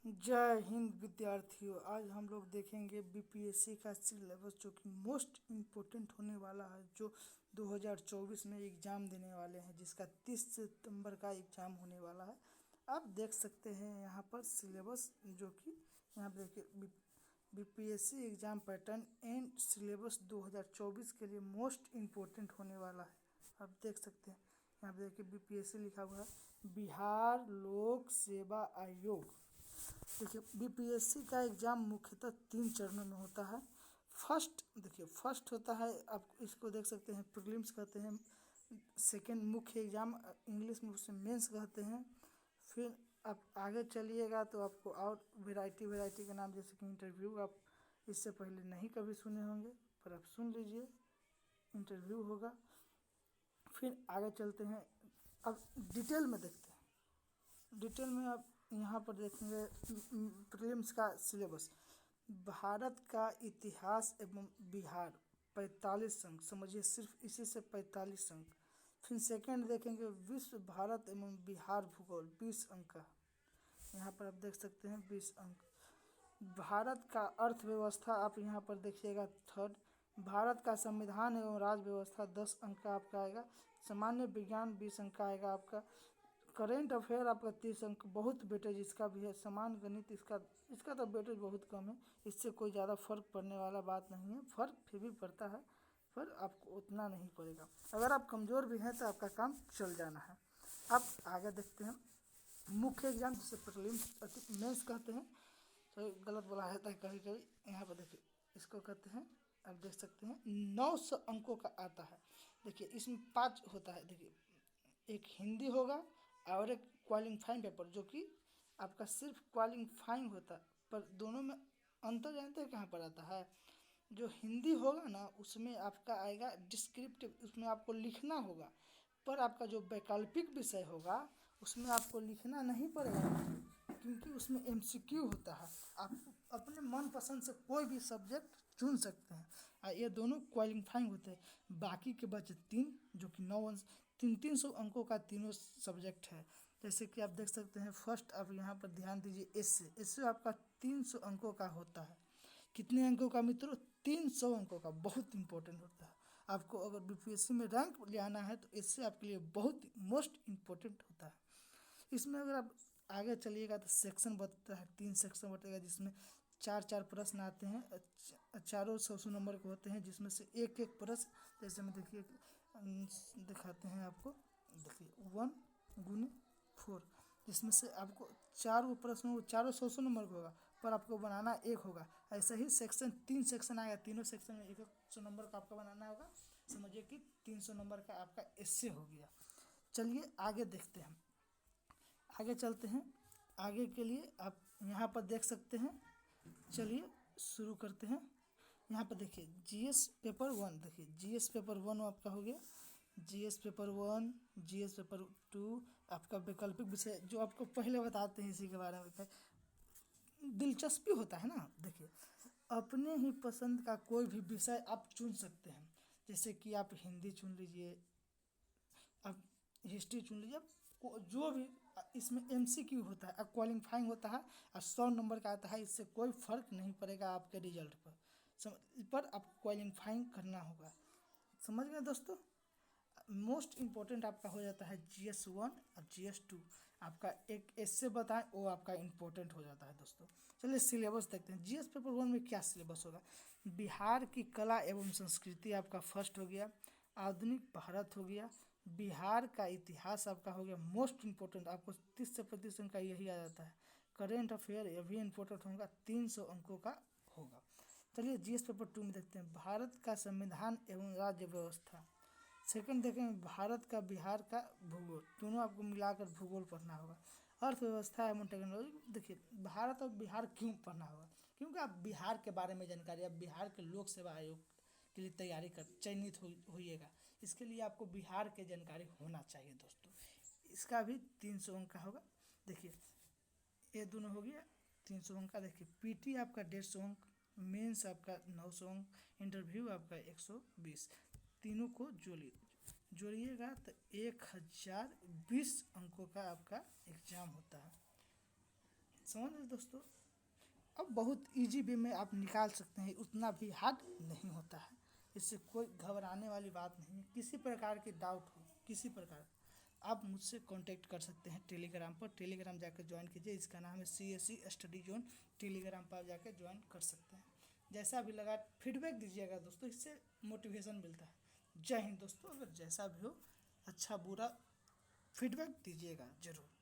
जय हिंद विद्यार्थियों। आज हम लोग देखेंगे बीपीएससी का सिलेबस जो कि मोस्ट इम्पोर्टेंट होने वाला है, जो 2024 में एग्ज़ाम देने वाले हैं, जिसका 30 सितंबर का एग्ज़ाम होने वाला है। आप देख सकते हैं यहाँ पर सिलेबस, जो कि यहाँ पर देखिए BPSC exam pattern and syllabus 2024 के लिए मोस्ट इम्पोर्टेंट होने वाला है। आप देख सकते हैं यहाँ पर देखिए बीपीएससी लिखा हुआ है, बिहार लोक सेवा आयोग। देखिए बीपीएससी का एग्ज़ाम मुख्यतः 3 चरणों में होता है। फर्स्ट होता है, आप इसको देख सकते हैं, प्रीलिम्स कहते हैं। सेकंड मुख्य एग्ज़ाम, इंग्लिश में उसे मेंस कहते हैं। फिर आप आगे चलिएगा तो आपको और वैरायटी के नाम, जैसे कि इंटरव्यू, आप इससे पहले नहीं कभी सुने होंगे, पर आप सुन लीजिए, इंटरव्यू होगा। फिर आगे चलते हैं, अब डिटेल में देखते हैं। डिटेल में आप यहाँ पर देखेंगे प्रीलिम्स का सिलेबस, भारत का इतिहास एवं बिहार 45 अंक, समझिए सिर्फ इसी से 45 अंक। फिर सेकंड देखेंगे विश्व, भारत एवं बिहार भूगोल 20 अंक का, यहाँ पर आप देख सकते हैं 20 अंक। भारत का अर्थव्यवस्था आप यहाँ पर देखिएगा थर्ड। भारत का संविधान एवं राज्य व्यवस्था 10 अंक का आपका आएगा। सामान्य विज्ञान 20 अंक का आएगा आपका। करेंट अफेयर आपका 30 अंक, बहुत वेटेज इसका भी है। समान गणित, इसका तो वेटेज बहुत कम है, इससे कोई ज़्यादा फर्क पड़ने वाला बात नहीं है। फर्क फिर भी पड़ता है, पर आपको उतना नहीं पड़ेगा। अगर आप कमज़ोर भी हैं तो आपका काम चल जाना है। अब आगे देखते हैं मुख्य एग्जाम, जिसे प्रीलिम्स मेंस कहते हैं। तो गलत बोला जाता है कभी कभी। यहाँ पर देखिए इसको कहते हैं, आप देख सकते हैं 900 अंकों का आता है। देखिए इसमें 5 होता है। देखिए एक हिंदी होगा और एक क्वालिफाइंग पेपर, जो कि आपका सिर्फ क्वालिफाइंग होता है। पर दोनों में अंतर जानते हैं कहाँ पर आता है? जो हिंदी होगा ना, उसमें आपका आएगा डिस्क्रिप्टिव, उसमें आपको लिखना होगा। पर आपका जो वैकल्पिक विषय होगा उसमें आपको लिखना नहीं पड़ेगा, क्योंकि उसमें एमसीक्यू होता है। आप अपने मनपसंद से कोई भी सब्जेक्ट चुन सकते हैं, और ये दोनों क्वालिफाइंग होते हैं। बाकी के बचे 3, जो कि 300 अंकों का तीनों सब्जेक्ट है। जैसे कि आप देख सकते हैं, फर्स्ट आप यहाँ पर ध्यान दीजिए, एससे आपका 300 अंकों का होता है। कितने अंकों का मित्रों? 300 अंकों का, बहुत इंपॉर्टेंट होता है। आपको अगर बीपीएससी में रैंक ले आना है तो इससे आपके लिए बहुत मोस्ट इम्पोर्टेंट होता है। इसमें अगर आप आगे चलिएगा तो सेक्शन बचता है, 3 सेक्शन बटेगा, जिसमें 4 प्रश्न आते हैं। चारों 100 नंबर के होते हैं, जिसमें से एक प्रश्न, जैसे में देखिए दिखाते हैं आपको। देखिए 1x4, जिसमें से आपको 4 प्रश्न, वो चारों 100 नंबर का होगा, पर आपको बनाना एक होगा। ऐसे ही सेक्शन 3 सेक्शन आएगा, तीनों सेक्शन में 100 नंबर का आपका बनाना होगा। समझिए कि 300 नंबर का आपका एस्से हो गया। चलिए आगे देखते हैं, आगे चलते हैं। आगे के लिए आप यहाँ पर देख सकते हैं। चलिए शुरू करते हैं। यहाँ पर देखिए जीएस पेपर 1, देखिए जीएस पेपर 1 आपका हो गया। जीएस पेपर 1, जीएस पेपर 2 आपका वैकल्पिक विषय, जो आपको पहले बताते हैं इसी के बारे में। दिलचस्पी होता है ना, देखिए अपने ही पसंद का कोई भी विषय आप चुन सकते हैं। जैसे कि आप हिंदी चुन लीजिए, आप हिस्ट्री चुन लीजिए, जो भी। इसमें एमसीक्यू होता है, क्वालिफाइंग होता है, और 100 नंबर का आता है। इससे कोई फ़र्क नहीं पड़ेगा आपके रिजल्ट पर आप क्वालिफाइंग करना होगा। समझ गए दोस्तों? मोस्ट इम्पोर्टेंट आपका हो जाता है जीएस 1 और जीएस 2। आपका एक एस्से बताएं, वो आपका इम्पोर्टेंट हो जाता है दोस्तों। चलिए सिलेबस देखते हैं। जीएस पेपर 1 में क्या सिलेबस होगा? बिहार की कला एवं संस्कृति आपका फर्स्ट हो गया। आधुनिक भारत हो गया। बिहार का इतिहास आपका हो गया मोस्ट इम्पोर्टेंट, आपको 30 से 35 अंक का यही आ जाता है। करेंट अफेयर ये भी इम्पोर्टेंट होगा, 300 अंकों का होगा। चलिए जीएस पेपर 2 में देखते हैं, भारत का संविधान एवं राज्य व्यवस्था। सेकंड देखेंगे भारत का, बिहार का भूगोल, दोनों आपको मिलाकर भूगोल पढ़ना होगा। अर्थव्यवस्था एवं टेक्नोलॉजी, देखिए भारत और बिहार क्यों पढ़ना होगा? क्योंकि आप बिहार के बारे में जानकारी, आप बिहार के लोक सेवा आयोग के लिए तैयारी कर चयनित होइएगा, इसके लिए आपको बिहार के जानकारी होना चाहिए दोस्तों। इसका भी 300 अंक का होगा। देखिए ये दोनों हो गया 300 अंक का। देखिए पीटी आपका 150 अंक, मेंस आपका 900 अंक, इंटरव्यू आपका 120। तीनों को जोड़िएगा तो 1020 अंकों का आपका एग्ज़ाम होता है। समझ रहे दोस्तों। अब बहुत इजी वे में आप निकाल सकते हैं, उतना भी हार्ड नहीं होता है, इससे कोई घबराने वाली बात नहीं है। किसी प्रकार की डाउट हो, किसी प्रकार, आप मुझसे कांटेक्ट कर सकते हैं टेलीग्राम पर। टेलीग्राम जाकर ज्वाइन कीजिए, इसका नाम है CSE स्टडी जोन। टेलीग्राम पर जाकर ज्वाइन कर सकते हैं। जैसा भी लगा फीडबैक दीजिएगा दोस्तों, इससे मोटिवेशन मिलता है। जय हिंद दोस्तों। अगर जैसा भी हो, अच्छा बुरा फीडबैक दीजिएगा ज़रूर।